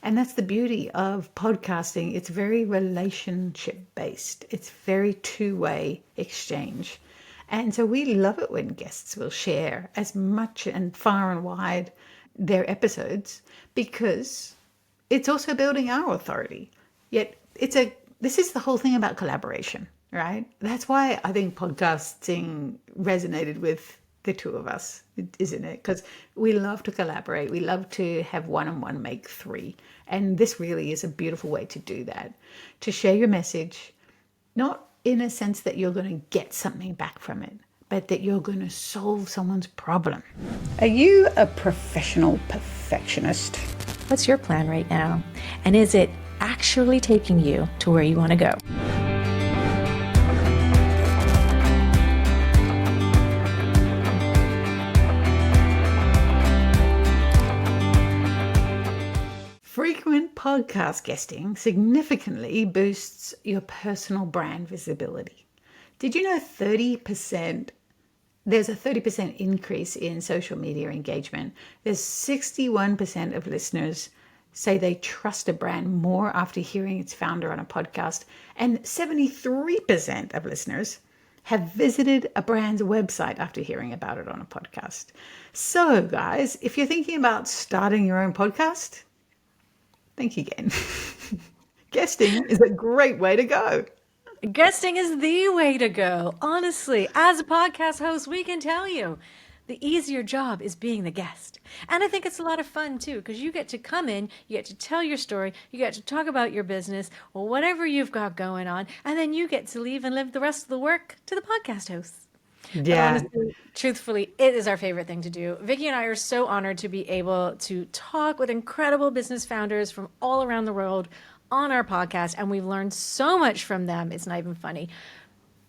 And that's the beauty of podcasting. It's very relationship based. It's very two-way exchange. And so we love it when guests will share as much and far and wide their episodes, because it's also building our authority. Yet this is the whole thing about collaboration, right? That's why I think podcasting resonated with the two of us, isn't it? Because we love to collaborate. We love to have one and one make three. And this really is a beautiful way to do that, to share your message, not in a sense that you're going to get something back from it, but that you're going to solve someone's problem. Are you a professional perfectionist? What's your plan right now? And is it actually taking you to where you want to go? Frequent podcast guesting significantly boosts your personal brand visibility. Did you know there's a 30% increase in social media engagement? There's 61% of listeners say they trust a brand more after hearing its founder on a podcast, and 73% of listeners have visited a brand's website after hearing about it on a podcast. So guys, if you're thinking about starting your own podcast, think again. Guesting is a great way to go. Guesting is the way to go. Honestly, as a podcast host, we can tell you the easier job is being the guest. And I think it's a lot of fun too, because you get to come in, you get to tell your story, you get to talk about your business or whatever you've got going on, and then you get to leave and live the rest of the work to the podcast hosts. Yeah. Honestly, truthfully, it is our favorite thing to do. Vicki and I are so honored to be able to talk with incredible business founders from all around the world on our podcast, and we've learned so much from them. It's not even funny.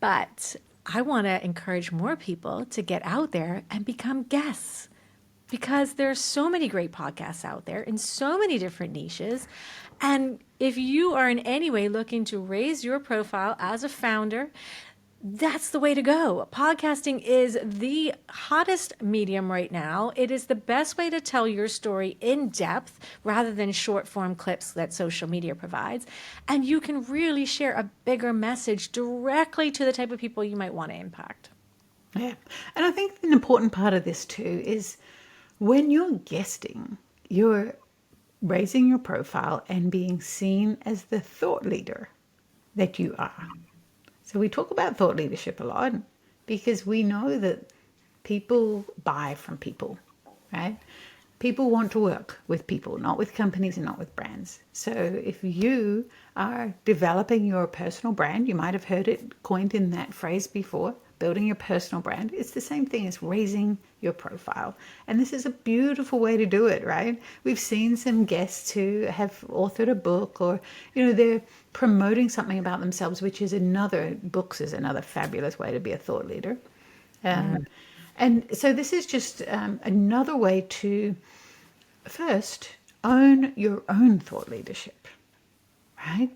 But I want to encourage more people to get out there and become guests, because there's so many great podcasts out there in so many different niches. And if you are in any way looking to raise your profile as a founder, that's the way to go. Podcasting is the hottest medium right now. It is the best way to tell your story in depth rather than short form clips that social media provides. And you can really share a bigger message directly to the type of people you might want to impact. Yeah. And I think an important part of this too is when you're guesting, you're raising your profile and being seen as the thought leader that you are. So we talk about thought leadership a lot because we know that people buy from people, right? People want to work with people, not with companies and not with brands. So if you are developing your personal brand, you might have heard it coined in that phrase before, building your personal brand. It's the same thing as raising your profile. And this is a beautiful way to do it, right? We've seen some guests who have authored a book, or, they're promoting something about themselves, which is books is another fabulous way to be a thought leader. And so this is just another way to first own your own thought leadership, right?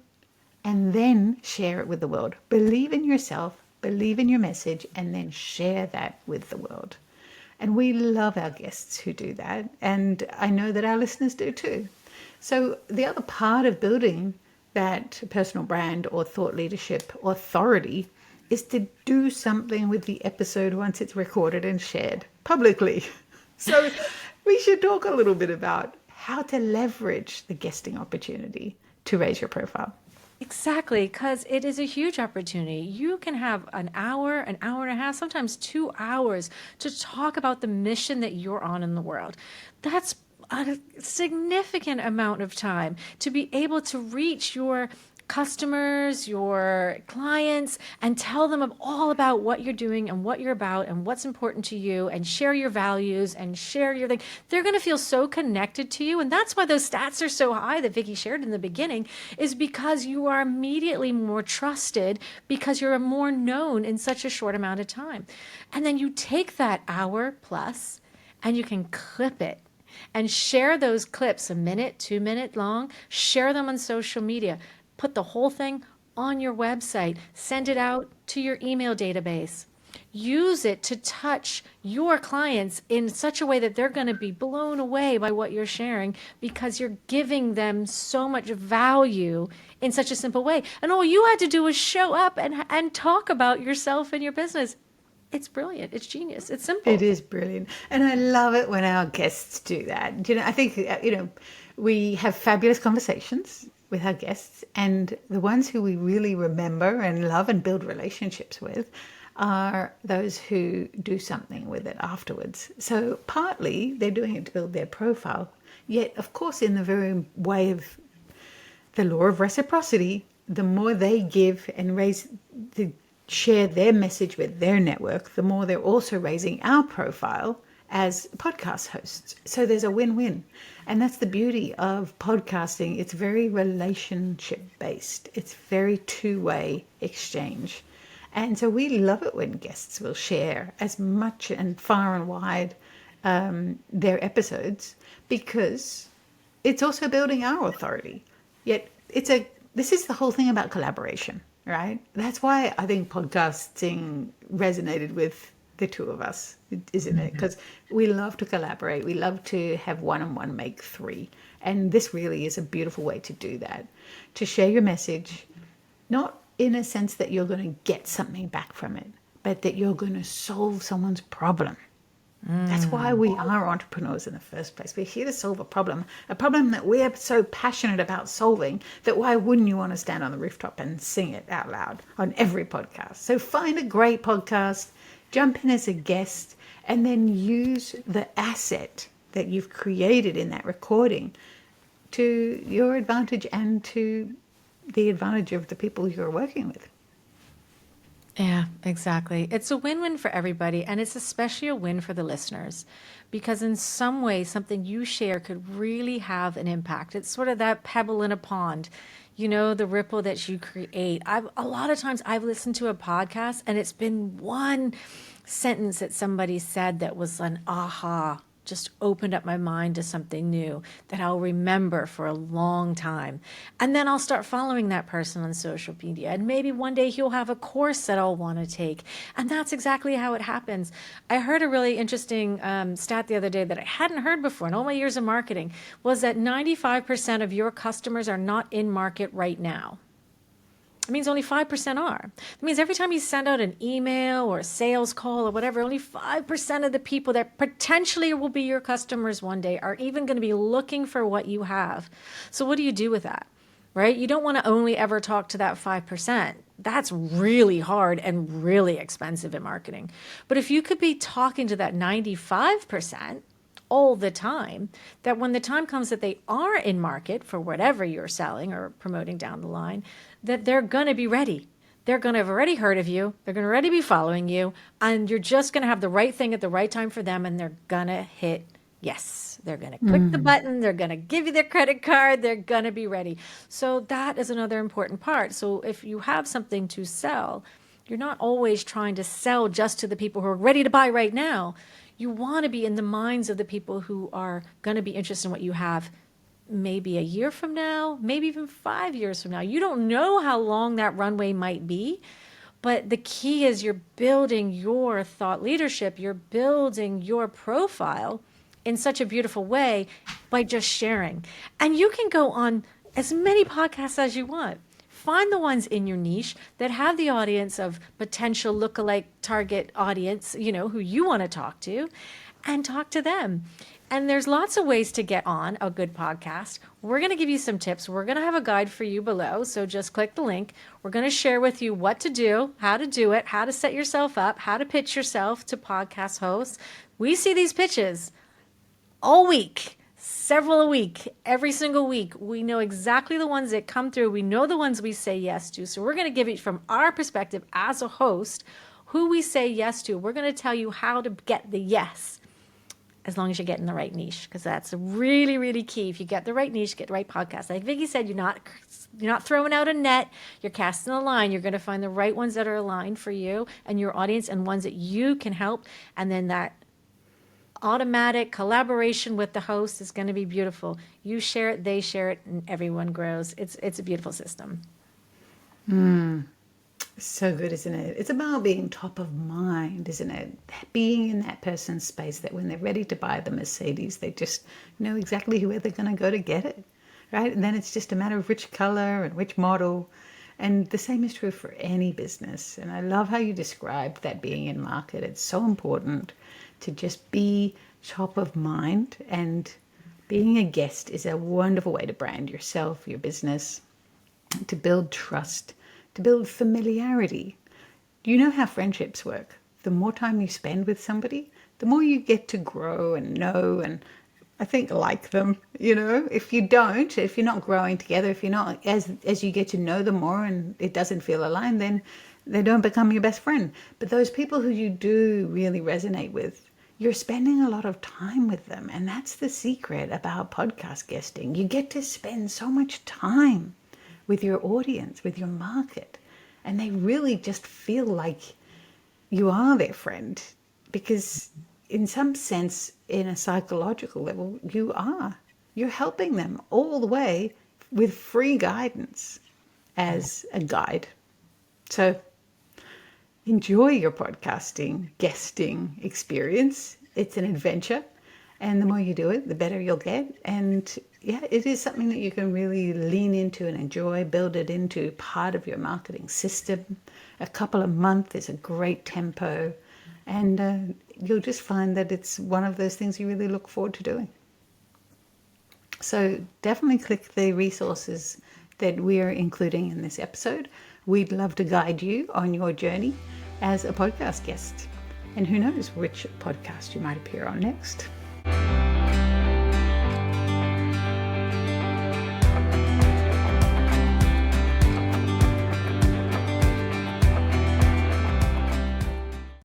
And then share it with the world. Believe in yourself, believe in your message, and then share that with the world. And we love our guests who do that. And I know that our listeners do too. So the other part of building that personal brand or thought leadership authority is to do something with the episode once it's recorded and shared publicly. So we should talk a little bit about how to leverage the guesting opportunity to raise your profile. Exactly, because it is a huge opportunity. You can have an hour and a half, sometimes 2 hours to talk about the mission that you're on in the world. That's a significant amount of time to be able to reach your customers, your clients, and tell them all about what you're doing and what you're about and what's important to you, and share your values and share your thing. They're going to feel so connected to you. And that's why those stats are so high that Vicki shared in the beginning, is because you are immediately more trusted because you're more known in such a short amount of time. And then you take that hour plus and you can clip it and share those clips, a minute, 2 minute long, share them on social media. Put the whole thing on your website, send it out to your email database. use it to touch your clients in such a way that they're going to be blown away by what you're sharing because you're giving them so much value in such a simple way. And all you had to do was show up and talk about yourself and your business. It's brilliant. It's genius. It's It simple. is brilliant. And I love it when our guests do that. I think, we have fabulous conversations with our guests, and the ones who we really remember and love and build relationships with are those who do something with it afterwards. So partly they're doing it to build their profile, yet, of course, in the very way of the law of reciprocity, the more they give and share their message with their network, the more they're also raising our profile as podcast hosts. So there's a win-win. And that's the beauty of podcasting. It's very relationship based. It's very two-way exchange. And so we love it when guests will share as much and far and wide their episodes, because it's also building our authority. Yet this is the whole thing about collaboration, right? That's why I think podcasting resonated with the two of us, isn't it? Because we love to collaborate. We love to have one and one make three. And this really is a beautiful way to do that, to share your message, not in a sense that you're going to get something back from it, but that you're going to solve someone's problem. That's why we are entrepreneurs in the first place. We're here to solve a problem that we're so passionate about solving that why wouldn't you want to stand on the rooftop and sing it out loud on every podcast? So find a great podcast, jump in as a guest, and then use the asset that you've created in that recording to your advantage and to the advantage of the people you're working with. Yeah, exactly. It's a win-win for everybody, and it's especially a win for the listeners because in some way, something you share could really have an impact. It's sort of that pebble in a pond, the ripple that you create. A lot of times I've listened to a podcast and it's been one sentence that somebody said that was an aha, just opened up my mind to something new that I'll remember for a long time. And then I'll start following that person on social media. And maybe one day he'll have a course that I'll want to take. And that's exactly how it happens. I heard a really interesting stat the other day that I hadn't heard before in all my years of marketing, was that 95% of your customers are not in market right now. It means only 5% are. It means every time you send out an email or a sales call or whatever, only 5% of the people that potentially will be your customers one day are even going to be looking for what you have. So what do you do with that, right? You don't want to only ever talk to that 5%. That's really hard and really expensive in marketing. But if you could be talking to that 95%, all the time, that when the time comes that they are in market for whatever you're selling or promoting down the line, that they're going to be ready. They're going to have already heard of you. They're going to already be following you. And you're just going to have the right thing at the right time for them. And they're going to hit yes. They're going to click the button. They're going to give you their credit card. They're going to be ready. So that is another important part. So if you have something to sell, you're not always trying to sell just to the people who are ready to buy right now. You want to be in the minds of the people who are going to be interested in what you have maybe a year from now, maybe even 5 years from now. You don't know how long that runway might be, but the key is you're building your thought leadership, you're building your profile in such a beautiful way by just sharing. And you can go on as many podcasts as you want. Find the ones in your niche that have the audience of potential lookalike target audience, who you want to talk to, and talk to them. And there's lots of ways to get on a good podcast. We're going to give you some tips. We're going to have a guide for you below. So just click the link. We're going to share with you what to do, how to do it, how to set yourself up, how to pitch yourself to podcast hosts. We see these pitches all week. Several a week, every single week. We know exactly the ones that come through. We know the ones we say yes to. So we're going to give you from our perspective as a host who we say yes to. We're going to tell you how to get the yes, as long as you're getting the right niche, because that's really, really key. If you get the right niche, get the right podcast. Like Vicki said, you're not throwing out a net. You're casting a line. You're going to find the right ones that are aligned for you and your audience, and ones that you can help. And then that automatic collaboration with the host is going to be beautiful. You share it, they share it, and everyone grows. It's a beautiful system. So good, isn't it? It's about being top of mind, isn't it? Being in that person's space that when they're ready to buy the Mercedes, they just know exactly where they're going to go to get it, right? And then it's just a matter of which color and which model. And the same is true for any business. And I love how you described that being in market. It's so important to just be top of mind. And being a guest is a wonderful way to brand yourself, your business, to build trust, to build familiarity. You know how friendships work. The more time you spend with somebody, the more you get to grow and know and I think like them. If you don't, if you're not growing together, if you're not as you get to know them more and it doesn't feel aligned, then they don't become your best friend. But those people who you do really resonate with, you're spending a lot of time with them. And that's the secret about podcast guesting. You get to spend so much time with your audience, with your market, and they really just feel like you are their friend because in some sense, in a psychological level, you're helping them all the way with free guidance as a guide. So enjoy your podcasting guesting experience. It's an adventure, and the more you do it, the better you'll get. And yeah, it is something that you can really lean into and enjoy, build it into part of your marketing system. A couple of months is a great tempo, and you'll just find that it's one of those things you really look forward to doing. So definitely click the resources that we're including in this episode. We'd love to guide you on your journey as a podcast guest. And who knows which podcast you might appear on next.